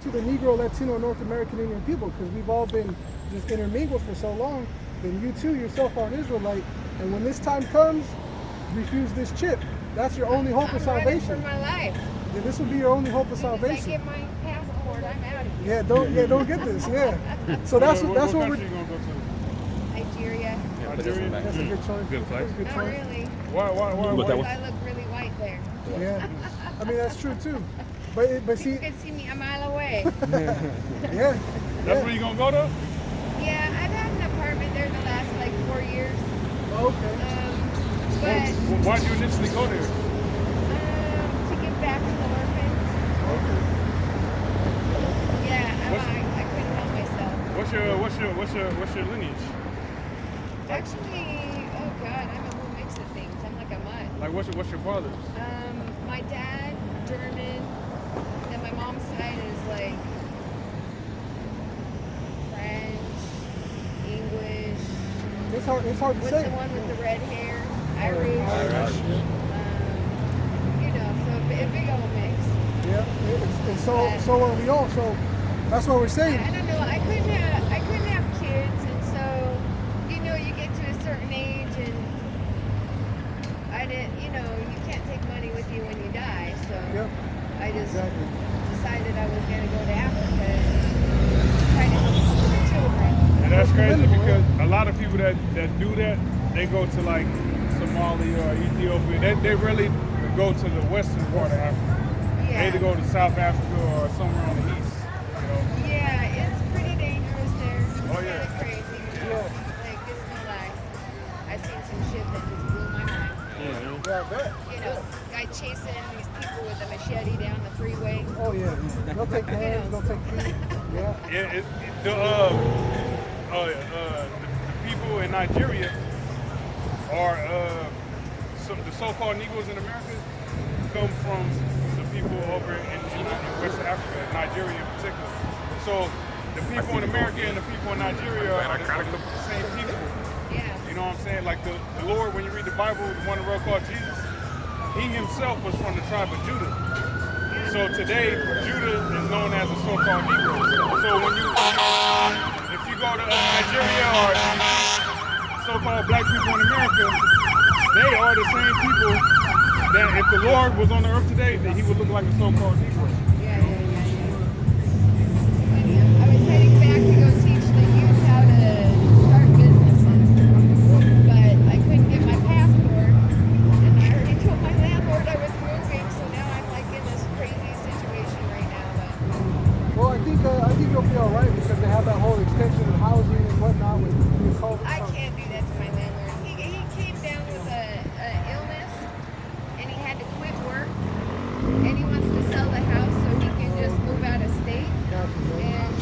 to the Negro, Latino, North American Indian people, because we've all been just intermingled for so long. Then you too yourself are an Israelite, and when this time comes, refuse this chip. That's your only hope of salvation. I'm running for my life. Yeah, this will be your only hope of salvation. As I get my passport, I'm out of here. Don't get this. Yeah. So that's what country we're. you gonna go to? Nigeria. Nigeria. That's a good choice. Good place. Good Not choice. really. Why? I look really white there. Yeah. I mean that's true too. But see. You can see me a mile away. Yeah. That's where you gonna go to? Yeah, I've had an apartment there the last like 4 years. Okay. But Why did you initially go there? to give back to the orphans. Okay. Yeah, I couldn't help myself. What's your lineage? Actually, oh God, I'm a whole mix of things. I'm like a mutt. Like what's your father's? My dad, German. Then my mom's side is like French, English. It's hard to What's say. the one with the red hair? Irish. Irish. You know, so a big old mix. Yeah. And so are we all. So that's what we're saying. I don't know. I couldn't have kids, and so you know, you get to a certain age, and I didn't. You know, you can't take money with you when you die. So I just decided I was going to go to Africa and try to help some of the children. And that's crazy because a lot of people that do that, they go to like Somalia or Ethiopia. They really go to the western part of Africa. Yeah. They either go to South Africa or somewhere on the east. You know? Yeah, it's pretty dangerous there. It's yeah. kinda crazy. Like, it's no lie. I seen some shit that just blew my mind. Yeah, I bet. You know, guy chasing these people with a machete down the freeway. Oh yeah. They'll take hands. They'll take feet. Yeah. The people in Nigeria are the so-called Negroes in America come from the people over in West Africa, Nigeria in particular. So the people in America and the people in Nigeria are the same people. Yeah. You know what I'm saying? Like the Lord, when you read the Bible, the one that wrote called Jesus, he himself was from the tribe of Judah. So today, Judah is known as a so-called Negro. So if you go to Nigeria or so-called black people in America, they are the same people that if the Lord was on the earth today, that he would look like a so-called Negro. Yeah. I was heading back to go teach the youth how to start businesses, but I couldn't get my passport, and I already told my landlord I was moving, so now I'm like in this crazy situation right now. But Well, I think you'll be all right because they have that whole extension of housing and whatnot with COVID. I can't do that to my landlord. He came down with an illness, and he had to quit work, and he wants to sell the house so he can just move out of state. And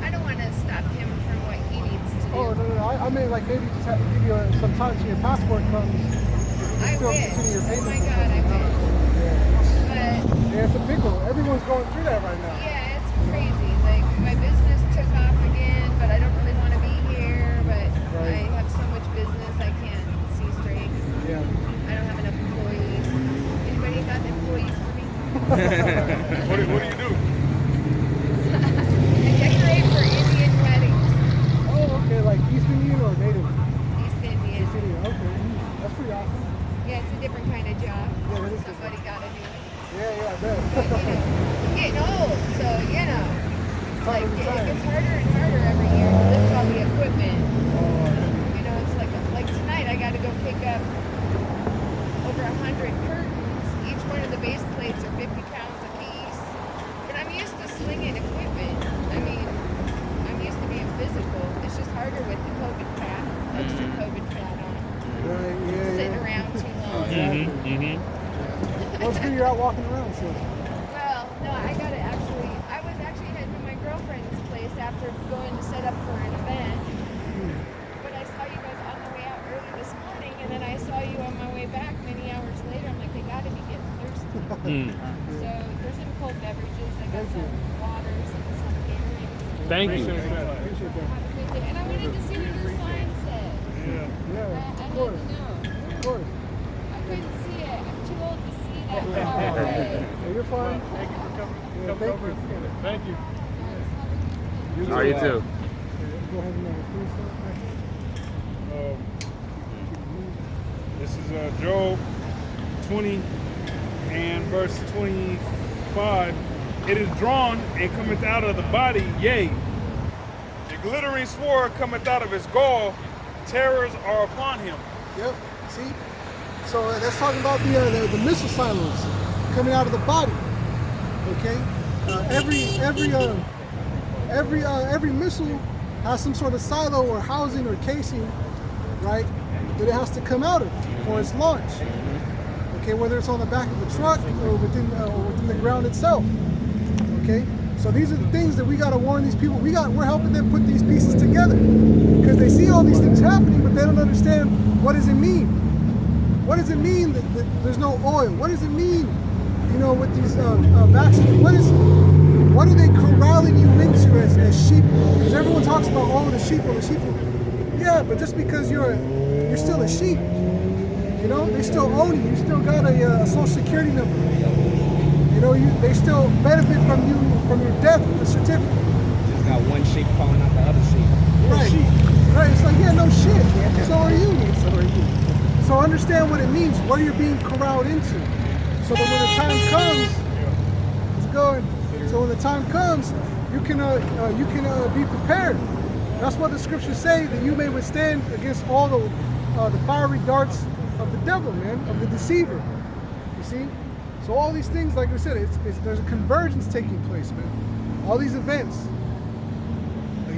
I don't want to stop him from what he needs to do. Oh no! I mean, like maybe just have to give you some time till your passport comes. I still wish. continue your Oh payments my and God, I stuff. wish. But Yeah, it's a pickle. Everyone's going through that right now. yeah, it's crazy. Like my business took off again, but I don't really want to be here. But I have so much business I can't see straight. Yeah. I don't have enough employees. Anybody got employees for me? What do you do? I decorate for Indian weddings. Oh, okay. Like East Indian or Native? East Indian. East Indian. Okay. That's pretty awesome. Yeah, it's a different kind of job. Yeah, it is Somebody got to do it. Yeah, I bet. But, you know, I'm getting old, so, you know, like, it retire. gets harder and harder every year to lift all the equipment. You know, it's like tonight I got to go pick up over 100 curtains. Each one of the base plates are 50 pounds a piece. But I'm used to slinging equipment. I mean, I'm used to being physical. It's just harder with the COVID fat, extra COVID fat on. Right, yeah, Sitting around too long. Well, it's good you're out walking around, so. Well, no, I was actually heading to my girlfriend's place after going to set up for an event. But I saw you guys on the way out early this morning, and then I saw you on my way back many hours later. I'm like, they got to be getting thirsty. So there's some cold beverages. I got some waters and some catering. Thank you. Appreciate that. Have a good day. And I wanted to see what your sign said. Yeah, I of need course. to know. Of course. I couldn't see it. I'm too old to see Yeah, you're fine. Thank you for coming. Yeah, thank you. Thank you. All right, you too. Go ahead and finish that. This is Job 20 and verse 25. It is drawn and cometh out of the body, yea. The glittering sword cometh out of his gall. Terrors are upon him. Yep. See. So that's talking about the missile silos coming out of the body. Okay. Every missile has some sort of silo or housing or casing, right? That it has to come out of for its launch. Okay, whether it's on the back of a truck or within the ground itself. Okay, so these are the things that we got to warn these people. We're helping them put these pieces together because they see all these things happening, but they don't understand what does it mean. What does it mean that there's no oil? What does it mean, with these vaccines? What are they corralling you into as sheep? Because everyone talks about the sheep. Yeah, but just because you're still a sheep, they still own you. You still got a social security number. They still benefit from your death with the certificate. Just got one sheep calling out the other sheep. Right. Right. It's like, yeah, no shit. So are you. So understand what it means, what you're being corralled into. So that when the time comes, it's going. So when the time comes, you can be prepared. That's what the scriptures say, that you may withstand against all the fiery darts of the devil, man, of the deceiver. You see? So all these things, like I said, there's a convergence taking place, man. All these events,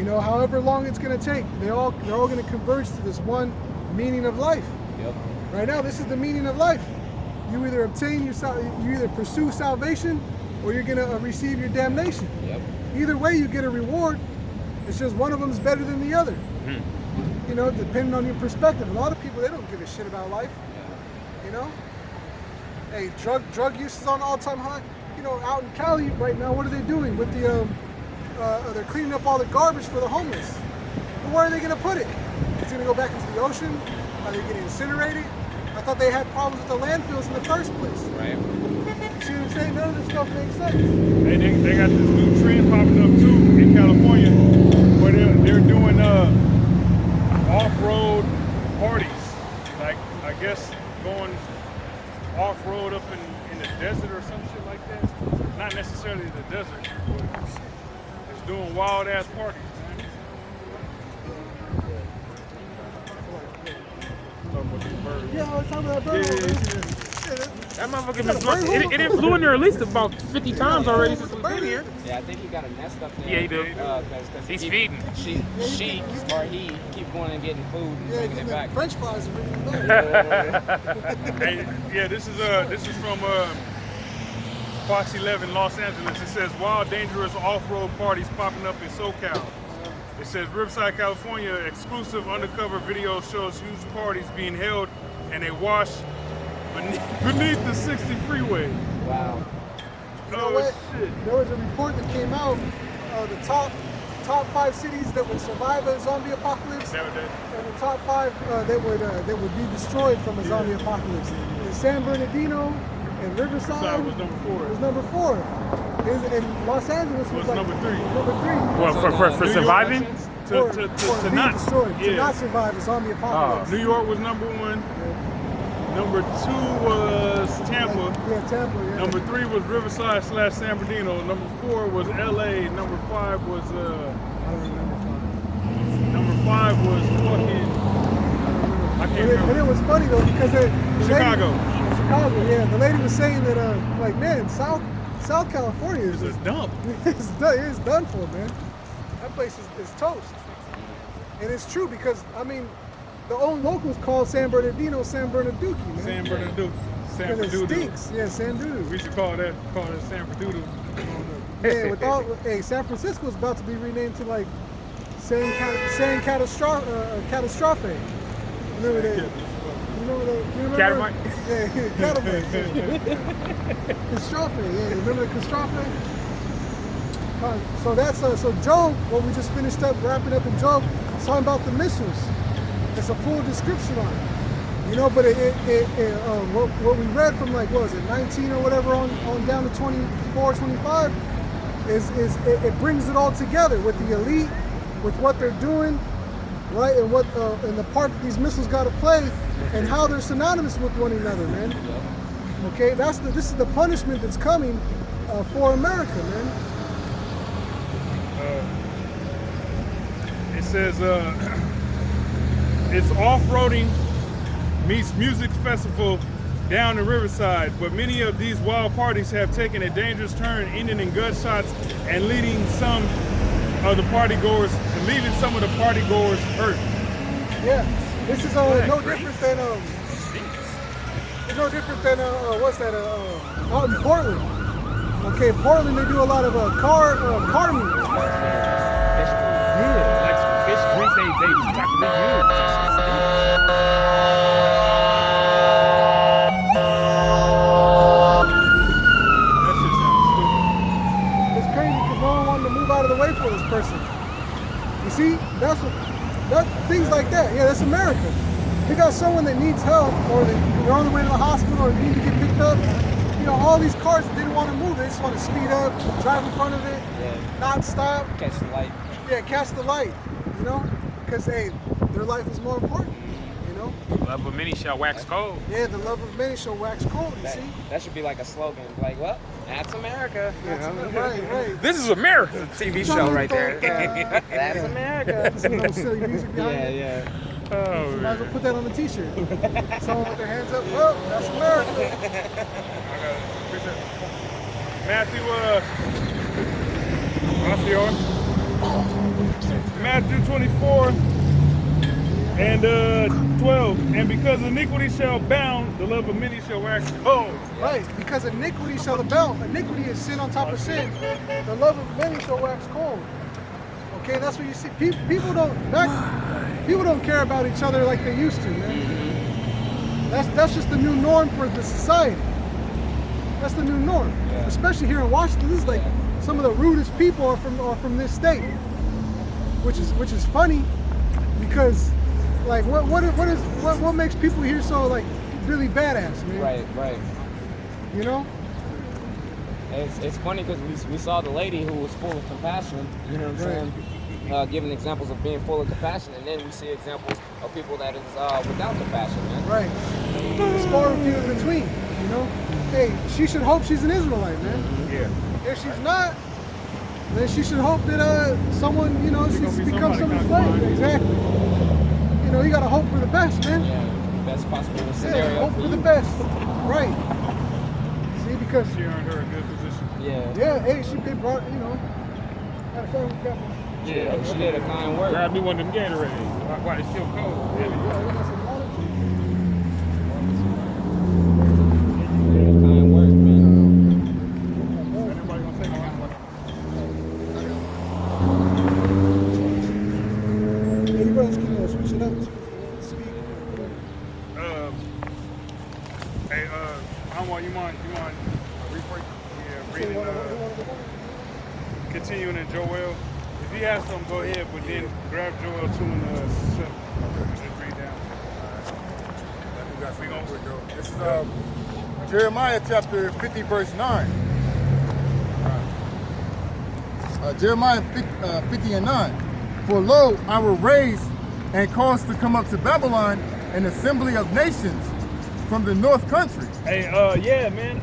however long it's going to take, they're all going to converge to this one meaning of life. Yep. Right now, this is the meaning of life. You either pursue salvation, or you're going to receive your damnation. Yep. Either way, you get a reward. It's just one of them is better than the other. Depending on your perspective. A lot of people, they don't give a shit about life. Hey, drug use is on an all-time high. Out in Cali right now, what are they doing with the? They're cleaning up all the garbage for the homeless. But where are they going to put it? It's going to go back into the ocean. Are they going to incinerate it? I thought they had problems with the landfills in the first place. Right. See what I'm saying? None of this stuff makes sense. They got this new trend popping up too in California where they're doing off-road parties. Like, I guess going off-road up in the desert or some shit like that. Not necessarily the desert, but it's doing wild-ass parties, man. Yeah, I was talking about bird. That motherfucker been flying. It flew in there at least about 50 times already since we've been here. Yeah, I think he got a nest up there. Yeah, he do. Cause He's feeding. She or he keep going and getting food and bringing it back. French fries are really good. Hey, yeah, this is from Fox 11, Los Angeles. It says wild, dangerous off-road parties popping up in SoCal. It says Riverside, California, exclusive undercover video shows huge parties being held in a wash beneath the 60 freeway. Wow. You know what? Shit. There was a report that came out, the top 5 cities that would survive a zombie apocalypse, and the top 5 that would be destroyed from a zombie apocalypse. And San Bernardino and Riverside was number 4. Was number 4. And Los Angeles was like number 3. Number 3. What, for surviving? To To not not destroyed, to not survive a zombie apocalypse. New York was number 1. Number 2 was Tampa. Yeah, Tampa. Yeah. Number 3 was Riverside / San Bernardino. Number 4 was LA. Number 5 was I don't remember. Number 5 was fucking. I can't remember. But it was funny though because Chicago. Chicago, yeah. The lady was saying that, like, man, South California is It's a dump. it's done for, man. That place is toast. And it's true because, I mean, the own locals call San Bernardino San Bernardino, man. San Bernardino. San Because it Bernardino. stinks. Yeah, San Bernardino. We should call it San Bernardino. Yeah, San Francisco's about to be renamed to like San Catastrophe. Remember that? You remember? Catamite? Yeah, Catamite. Catastrophe. Yeah, remember the Catastrophe? So that's so Job. What we just finished up, wrapping up in Job, it's talking about the missiles. It's a full description on it. You know, but what we read from like, what was it, 19 or whatever on down to 24, 25, is it brings it all together with the elite, with what they're doing, right, and what and the part that these missiles got to play, and how they're synonymous with one another, man. Okay, this is the punishment that's coming for America, man. It says it's off-roading meets music festival down the riverside, but many of these wild parties have taken a dangerous turn, ending in gunshots and leaving some of the party goers hurt. Yeah, this is no different than it's no different than what's that? Out in Portland. Okay, in Portland they do a lot of car meets. Yeah, like some fish drinks they practically use. It's crazy because no one wanted to move out of the way for this person. You see, things like that. Yeah, that's America. You got someone that needs help, or they're on the way to the hospital, or need to get picked up. You know, all these cars that didn't want to move, they just want to speed up, drive in front of it, not stop. Catch the light. Yeah, catch the light. You know, because hey, their life is more important. You know. Love of many shall wax cold. Yeah, the love of many shall wax cold. You see. That should be like a slogan. Like, well, that's America. Right. This is America. TV show right there. That's America. Some little silly music behind it. Yeah. Oh, Might as well put that on the t-shirt. Someone with their hands up, well, that's America. Matthew 24 and 12. And because iniquity shall abound, the love of many shall wax cold. Right, because iniquity shall abound. Iniquity is sin on top of sin. The love of many shall wax cold. Okay, that's what you see. People don't care about each other like they used to, man. That's just the new norm for the society. That's the new norm, especially here in Washington. This is like some of the rudest people are from this state, which is funny because like what makes people here so like really badass, man? Right. You know. It's funny because we saw the lady who was full of compassion, you know what I'm saying? Giving examples of being full of compassion, and then we see examples of people that is without compassion, man. Right. There's far and few in between, you know? Hey, she should hope she's an Israelite, man. Yeah. If she's not, then she should hope that someone, you know, becomes someone's slave. Exactly. You know, you gotta hope for the best, man. Yeah, best possible scenario. Yeah, hope for the best. Right. See, because She earned her a good position. hey, she did brought, you know, had a family got one. Yeah, she did a kind word. grab me one of them Gatorades. Why it's still cold? Yeah, I got some water too. Did a kind word, man. Everybody gonna say kind of Yeah, you brothers can switch it up. Speak. Hey, you mind rephrase? Yeah, reading, continuing in Joel. If he has something, go ahead, but then grab Joel 2 and just read down. This is Jeremiah chapter 50, verse 9. Jeremiah 50 and 9. For lo, I will raise and cause to come up to Babylon an assembly of nations from the north country. Hey, yeah, man.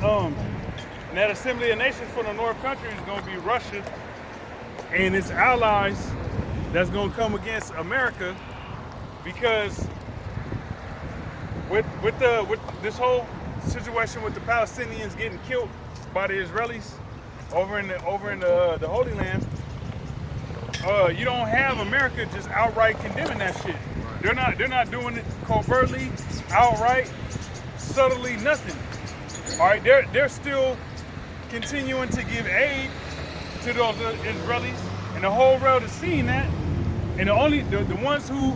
And that assembly of nations from the north country is gonna be Russia and its allies that's gonna come against America, because with this whole situation with the Palestinians getting killed by the Israelis over in the Holy Land, you don't have America just outright condemning that shit. They're not doing it covertly, outright, subtly, nothing. All right, they're still continuing to give aid to those Israelis, and the whole world is seeing that. And the ones who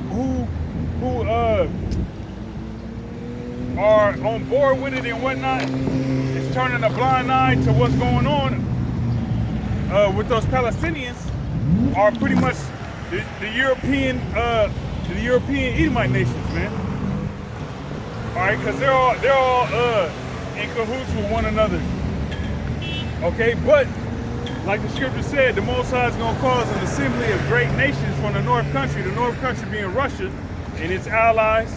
are on board with it and whatnot is turning a blind eye to what's going on with those Palestinians are pretty much the European Edomite nations, man. All right, because they're all in cahoots with one another. Okay, but like the scripture said, the Most High is going to cause an assembly of great nations from the north country. The north country being Russia and its allies.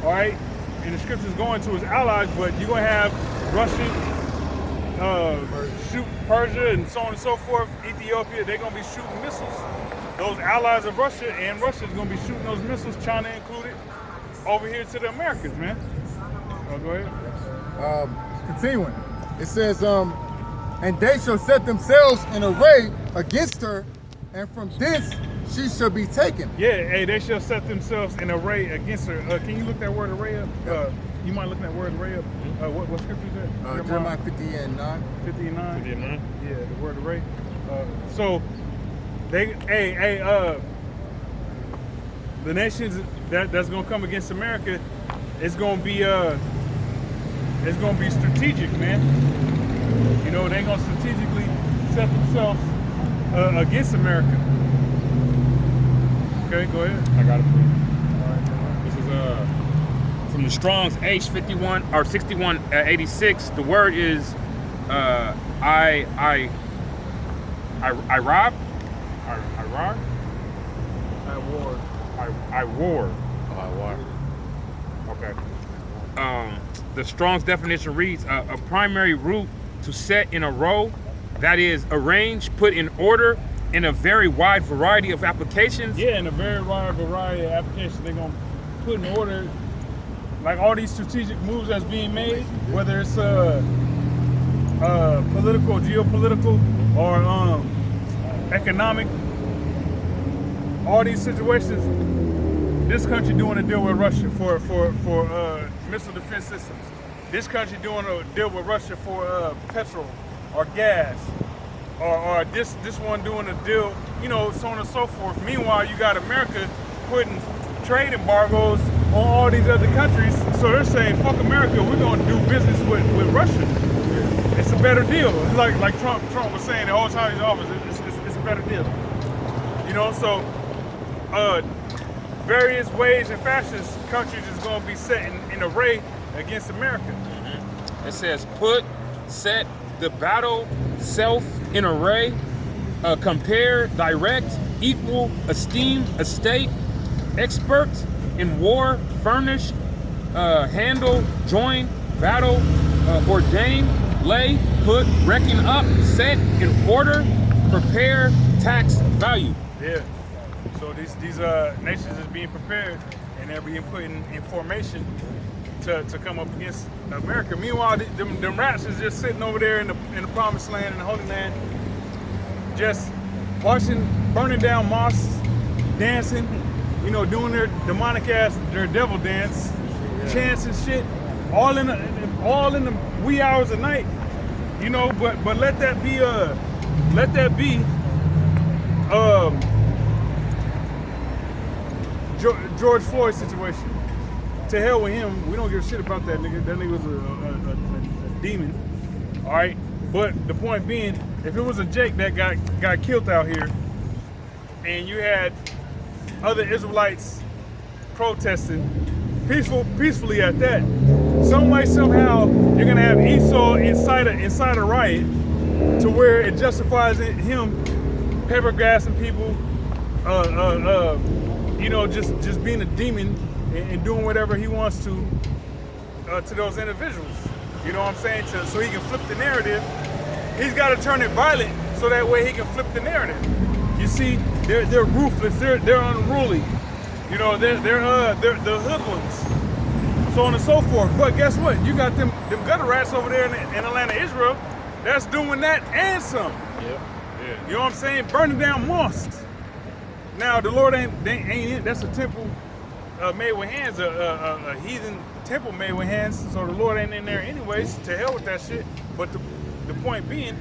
All right, and the scripture is going to its allies, but you're going to have Russia, shoot Persia, and so on and so forth. Ethiopia, they're going to be shooting missiles. Those allies of Russia, and Russia is going to be shooting those missiles, China included, over here to the Americans, man. Oh, go ahead. Continuing, it says, and they shall set themselves in array against her, and from thence she shall be taken. Yeah, hey, they shall set themselves in array against her. Can you look that word array up? You mind looking that word array up? What scripture is that? Jeremiah 50:9. 50:9? 50:9? Yeah, the word array. So, they, the nations that's gonna come against America, it's gonna be strategic, man. You know, they're gonna strategically set themselves against America. Okay, go ahead. I got it for you. All right. This is from the Strong's H51 or 6186. The word is I war. Okay. The Strong's definition reads a primary root to set in a row, that is, arrange, put in order in a very wide variety of applications. Yeah, in a very wide variety of applications, they're gonna put in order, like all these strategic moves that's being made, whether it's political, geopolitical, or economic. All these situations, this country doing a deal with Russia for missile defense systems. This country doing a deal with Russia for petrol or gas, or this one doing a deal, you know, so on and so forth. Meanwhile, you got America putting trade embargoes on all these other countries. So they're saying, fuck America, we're gonna do business with Russia. It's a better deal. Like Trump was saying the whole time he's in office, it's a better deal. You know, so various ways and fashions, countries is gonna be set in array against America. Mm-hmm. It says put, set, the battle, self, in array, compare, direct, equal, esteem, estate, expert, in war, furnish, handle, join, battle, ordain, lay, put, reckon up, set, in order, prepare, tax, value. Yeah. So these nations is being prepared, and they're being put in formation to come up against America. Meanwhile, them rats is just sitting over there in the promised land, in the Holy Land, just watching, burning down mosques, dancing, you know, doing their demonic ass, their devil dance, chants and shit, all in the wee hours of night, you know. But let that be George Floyd situation. To hell with him. We don't give a shit about that nigga. That nigga was a demon. All right. But the point being, if it was a Jake that got killed out here, and you had other Israelites protesting peacefully at that, some way, somehow, you're gonna have Esau inside a riot to where it justifies him pepper gassing people, you know, just being a demon and doing whatever he wants to those individuals. You know what I'm saying? So he can flip the narrative. He's got to turn it violent so that way he can flip the narrative. You see, they're ruthless. They're unruly. You know, they're the hoodlums, so on and so forth. But guess what? You got them gutter rats over there in Atlanta, Israel, that's doing that and some. Yeah. You know what I'm saying? Burning down mosques. Now the Lord ain't it. That's a temple made with hands, a heathen temple made with hands. So the Lord ain't in there anyways. To hell with that shit. But the point being,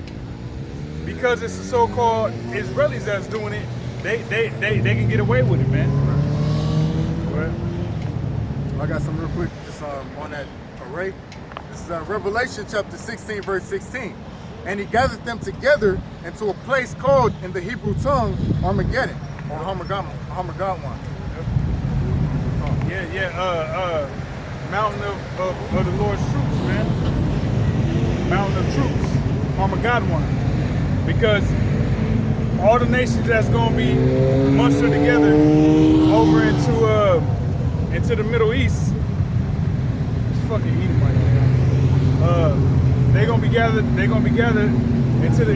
because it's the so-called Israelis that's doing it, they can get away with it, man. I got some real quick just on that array. This is Revelation chapter 16, verse 16. And he gathered them together into a place called in the Hebrew tongue Armageddon or Armageddon. Yeah. mountain of the Lord's troops, man. Mountain of troops, Armageddon. Because all the nations that's gonna be mustered together over into the Middle East. It's fucking Edomite, man. They're gonna be gathered into the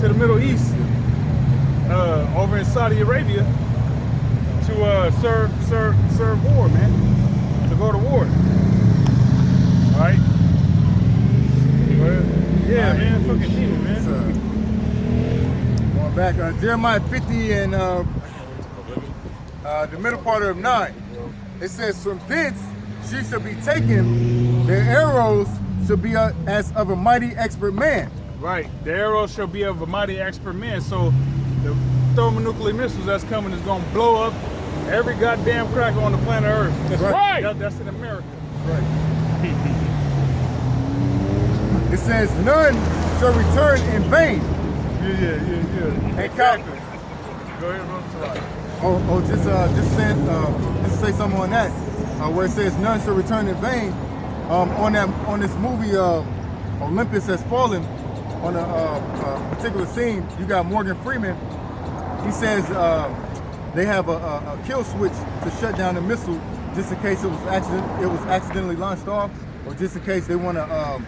to the Middle East, over in Saudi Arabia, to serve war, man. To go to war. All right. Yeah, man. Fucking Edom, man. Going back, Jeremiah 50 and the middle part of 9. It says, "From thence she shall be taken, their arrows shall be as of a mighty expert man." Right. The arrows shall be of a mighty expert man. So the thermonuclear missiles that's coming is gonna blow up every goddamn cracker on the planet Earth. That's right. That's in America. Right. It says, "None shall return in vain." Yeah. Exactly. Go ahead, bro. Sorry. Just say something on that, where it says none shall return in vain. On this movie, Olympus Has Fallen, on a particular scene, you got Morgan Freeman. He says they have a kill switch to shut down the missile, just in case it was accidentally launched off, or just in case they want to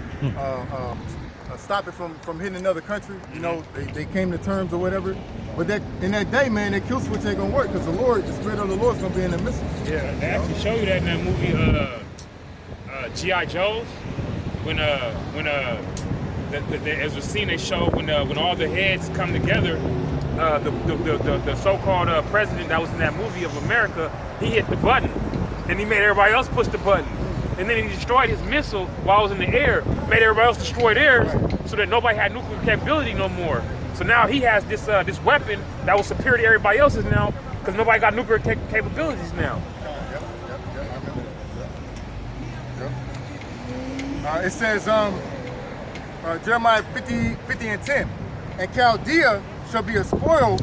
stop it from hitting another country. You know, they came to terms or whatever. But in that day, man, that kill switch ain't gonna work, because the spirit of the Lord is gonna be in the missile. Yeah, they actually show you that in that movie G.I. Joe's, when as a scene they show when all the heads come together, the so-called president that was in that movie of America, he hit the button, and he made everybody else push the button. And then he destroyed his missile while it was in the air, made everybody else destroy theirs, so that nobody had nuclear capability no more. So now he has this weapon that was superior to everybody else's now, because nobody got nuclear capabilities now. It says, Jeremiah 50 and 10, "And Chaldea shall be a spoil,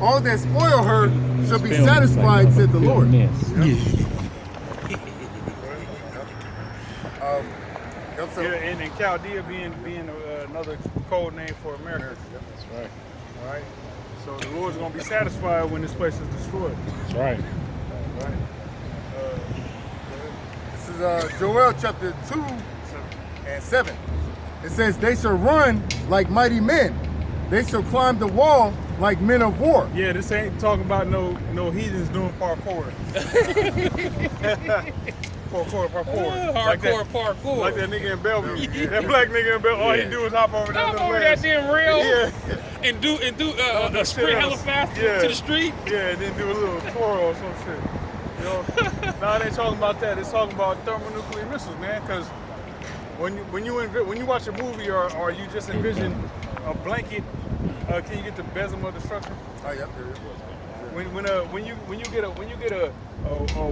all that spoil her shall be satisfied," said the Lord. Yeah, and Chaldea being another code name for America. That's right. All right. So the Lord's gonna be satisfied when this place is destroyed. That's right. All right. This is Joel chapter 2 and 7. It says, "They shall run like mighty men. They shall climb the wall like men of war." Yeah, this ain't talking about no heathens doing parkour. Parkour. Like that nigga in Bellevue. That black nigga in Bellevue. All he do is hop over that little that ledge. damn rail. Yeah. And do a sprint hella fast to the street. Yeah, and then do a little twirl or some shit. You know? No, it ain't talking about that. It's talking about thermonuclear missiles, man. Because when you watch a movie or you just envision a blanket, can you get the besom of destruction? Oh, yep, there it was. When you get a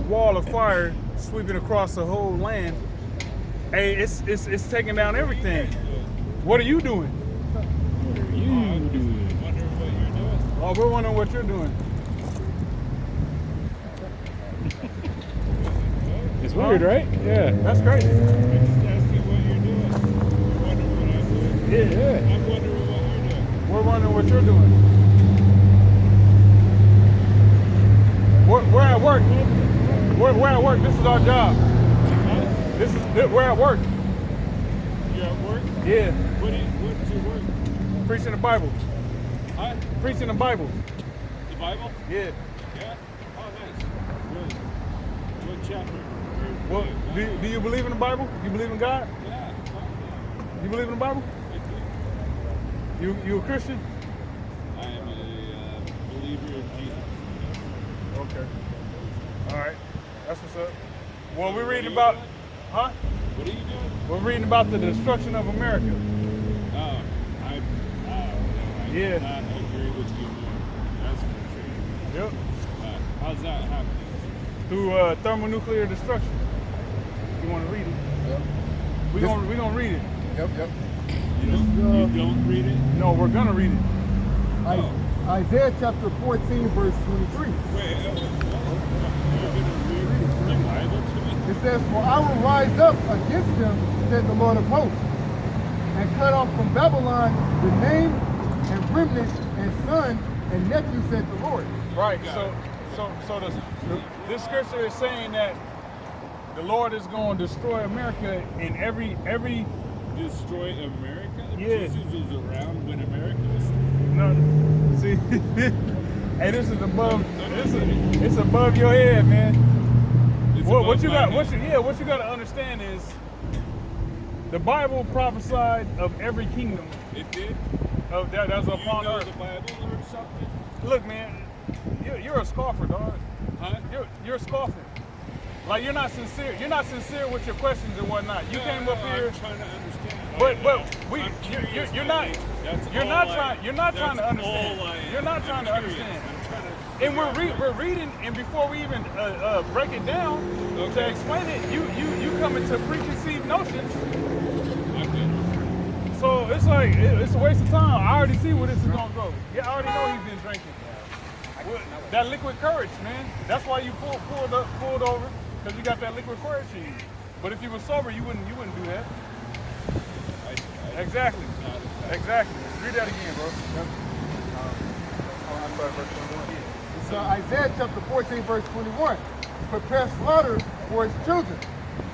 wall of fire sweeping across the whole land, hey, it's taking down everything. What are you doing? Oh, we're wondering what you're doing. It's weird, right? Yeah. That's crazy. Yeah. We're wondering what you're doing. We're at work. We're at work. This is our job. We're at work. You're at work? Yeah. What's your work? Preaching the Bible. Huh? Preaching the Bible. The Bible? Yeah. Yeah? Oh, nice. What chapter? Well, do you believe in the Bible? You believe in God? Yeah. You believe in the Bible? I do. You a Christian? I am a believer in Jesus. Okay. All right. That's what's up. Well, we're reading about, huh? What are you doing? We're reading about the destruction of America. I Yeah. do not agree with you more. That's for sure. Yep. How's that happening? Through thermonuclear destruction. If you want to read it. Yep. We gonna read it. Yep. You don't read it? No, we're gonna read it. Isaiah chapter 14, verse 23. Wait, you're going to read the Bible to me? It says, for I will rise up against them, said the Lord of hosts, and cut off from Babylon the name and remnant and son and nephew, said the Lord. Right. So this scripture is saying that the Lord is going to destroy America in every. Destroy America? Yeah. Jesus was around when America was. No. See. Hey, this is above. It's above your head, man. It's What above you my got? head. What you got to understand is the Bible prophesied of every kingdom It did? of that's You upon know earth. the Bible or something? Look, man, you're a scoffer, dog. Huh? You're a scoffer. Like you're not sincere. You're not sincere with your questions and whatnot. You came up here. I'm trying to understand. But I'm curious, you're not buddy. That's you're all not I- trying you're not trying to that's understand. all I am. You're not I'm trying to curious. understand. I'm trying to And figure out we're reading, and before we even break it down to Okay. explain it, you come into preconceived notions. I'm good. So it's like it's a waste of time. I already see where this is gonna go. Yeah, I already know he's been drinking. That liquid courage, man. That's why you pulled over, because you got that liquid courage in you. But if you were sober, you wouldn't do that. Exactly. Exactly. Read that again, bro. Yep. I'm sorry, verse 21. So Isaiah chapter 14, verse 21. Prepare slaughter for his children,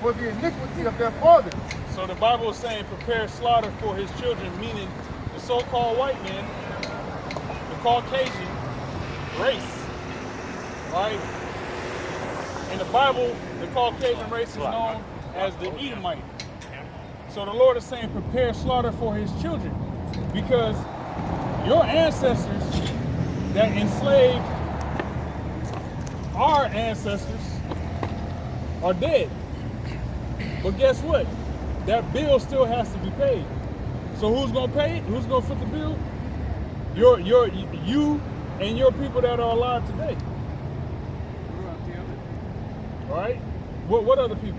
for the iniquity of their fathers. So the Bible is saying prepare slaughter for his children, meaning the so-called white men, the Caucasian race, right? In the Bible, the Caucasian race is known as the Edomite. So the Lord is saying prepare slaughter for his children, because your ancestors that enslaved our ancestors are dead. But guess what? That bill still has to be paid. So who's gonna pay it? Who's gonna foot the bill? You and your people that are alive today. All right? What other people?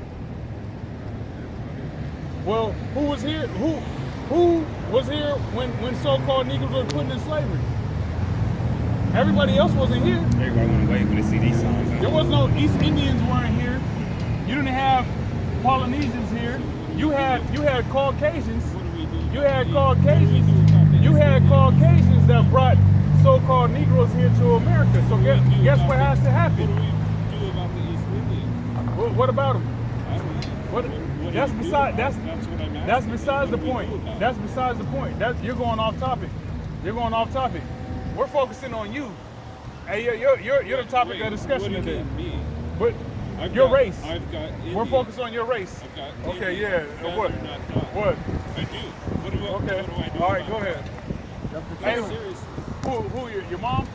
Well, who was here? Who was here when so-called Negroes were put in slavery? Everybody else wasn't here. Everybody want to wait when they see these signs. There was no East Indians weren't here. You didn't have Polynesians here. You had Caucasians. You had Caucasians. You had Caucasians that brought so-called Negroes here to America. So guess what has to happen? What do we do about the East Indians? What about them? I don't know. What? What do That's we do beside. about That's it? That's what I'm asking. that's besides the What do we point. do about it? That's besides the point. You're going off topic. You're going off topic. We're focusing on you. Hey, you're the topic Wait, of discussion what do you today. mean me? But I've your got- race. I've got Indian. We're focused on your race. I've got Okay, Indian, yeah. feather, What? not dot. What? I do. What do I Okay. do? All right, go ahead. Hey, I'm serious. who your mom?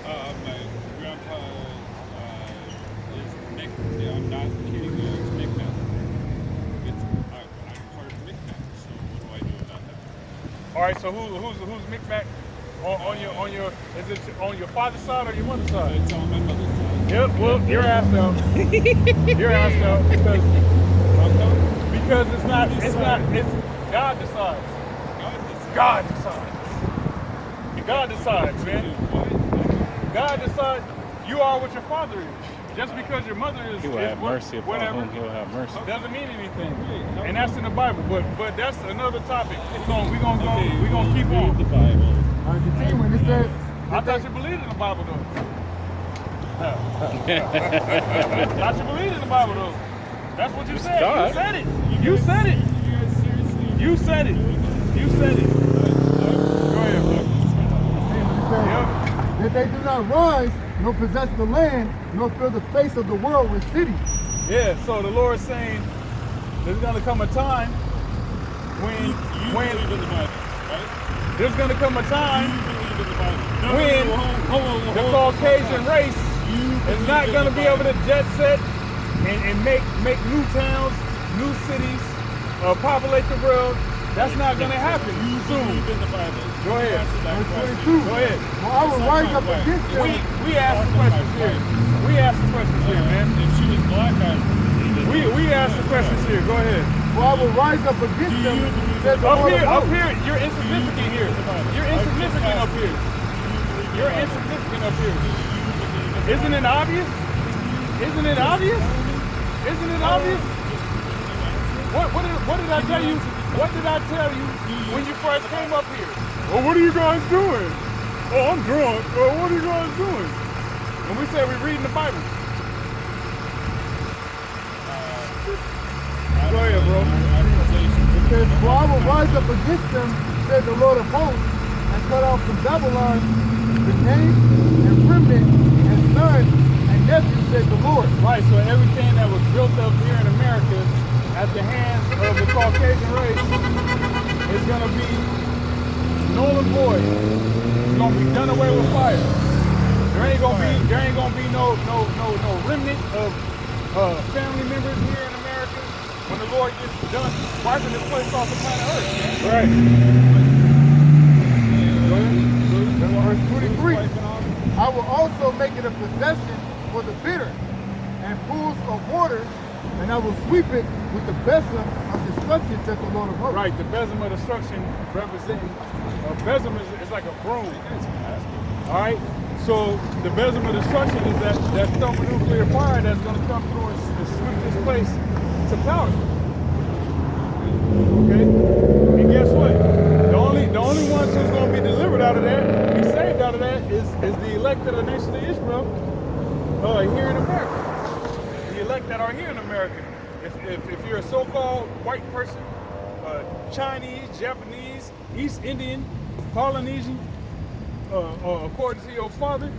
My grandpa is Mick. Yeah, I'm not kidding you. It's Micmac. I'm part of Micmac. So what do I do about that? All right, so who's Micmac on your is it on your father's side or your mother's side? It's on my mother's side. Yep. Well, you're asked out. You're asked out because it's God decides. God decides. God decides, man. God decides. You are what your father is. Just because your mother is, He will have mercy upon whatever, whom he will have mercy. doesn't mean anything. And that's in the Bible. But that's another topic. We're gonna keep Read on. the Bible. Continuing, it says, I thought you believed in the Bible though. Thought you believed in the Bible though. That's what you said. God. You said it. You said it. You guys seriously? You said it. You said it. Go ahead, bro. Yep. that they do not rise, nor possess the land, nor fill the face of the world with cities. Yeah, so the Lord's saying there's gonna come a time when You believe in the Bible, right? there's gonna come a time You believe in the Bible. when the Caucasian race is not gonna be able to jet set and make new towns, new cities, populate the world. That's not gonna happen You soon. believe in the Bible. Go ahead. Answer that Verse question. 22. Go ahead. For I will rise up against them. We ask the questions here. We ask the questions here, man. If she was black, I We ask the questions here. Go ahead. For I will rise up against them, said the Up Lord here, of up hosts. here, you're insignificant here. You're insignificant up here. You're insignificant up here. Isn't it obvious? Isn't it obvious? Isn't it obvious? What did I tell you? What did I tell you when you first came up here? Well, what are you guys doing? Oh, I'm drunk. Well, what are you guys doing? And we said we're reading the Bible. Go ahead, bro. It says, "For I will rise up against them," said the Lord of hosts, "and cut off from Babylon the name and remnant and son and nephew," said the Lord. Right, so everything that was built up here in America at the hands of the Caucasian race is going to be null and void. It's going to be done away with fire. There ain't gonna be no remnant of family members here in America when the Lord gets done wiping this place off the planet Earth. Right. Go ahead. Verse 23, "I will also make it a possession for the bitter and pools of water, and I will sweep it with the besom of destruction," said the Lord of hosts. Right, the besom of destruction representing a besom is like a broom. All right, so the besom of destruction is that thermonuclear fire that's going to come through and sweep this place to powder. Okay, and guess what? The only ones who's going to be delivered out of that, be saved out of that, is the elect of the nation of Israel here in America. The elect that are here in America. If you're a so-called white person, Chinese, Japanese, East Indian, Polynesian, according to your father,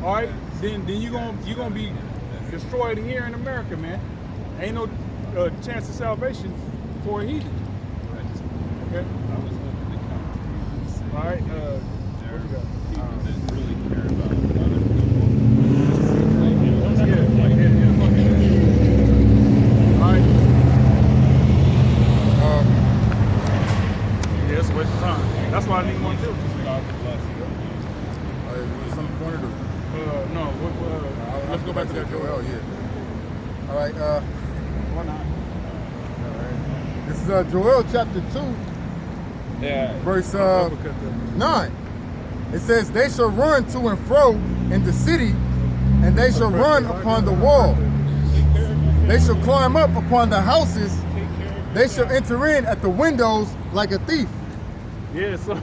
all right, then you're gonna be destroyed here in America, man. Ain't no chance of salvation for a heathen. Okay. All right. What you got? People that really care about other people. All right. Yeah, it's a waste of time. That's why I didn't want to do it. Something pointed to. No. Let's go back to that Joel. Yeah. All right. Why not? This is Joel chapter 2, verse 9. It says, "They shall run to and fro in the city, and they shall run upon the wall. They shall climb up upon the houses. They shall enter in at the windows like a thief." Yeah, so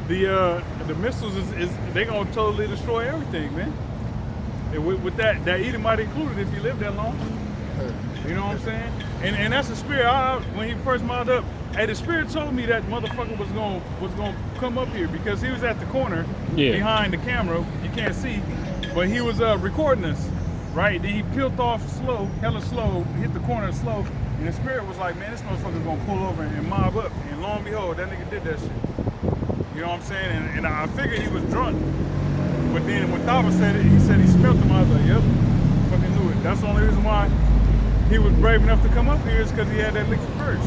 the missiles is they gonna totally destroy everything, man. And with that Edomite included, if you live that long. You know what I'm saying? And that's the spirit. When he first mounted up, hey, the spirit told me that motherfucker was gonna come up here because he was at the corner behind the camera. You can't see, but he was recording us, right? Then he peeled off hella slow, hit the corner slow, and the spirit was like, man, this motherfucker's gonna pull over and mob up. And lo and behold, that nigga did that shit. You know what I'm saying? And I figured he was drunk, but then when Thaba said it, he said he smelt him. I was like, yep, fucking knew it. That's the only reason why he was brave enough to come up here is because he had that liquid first.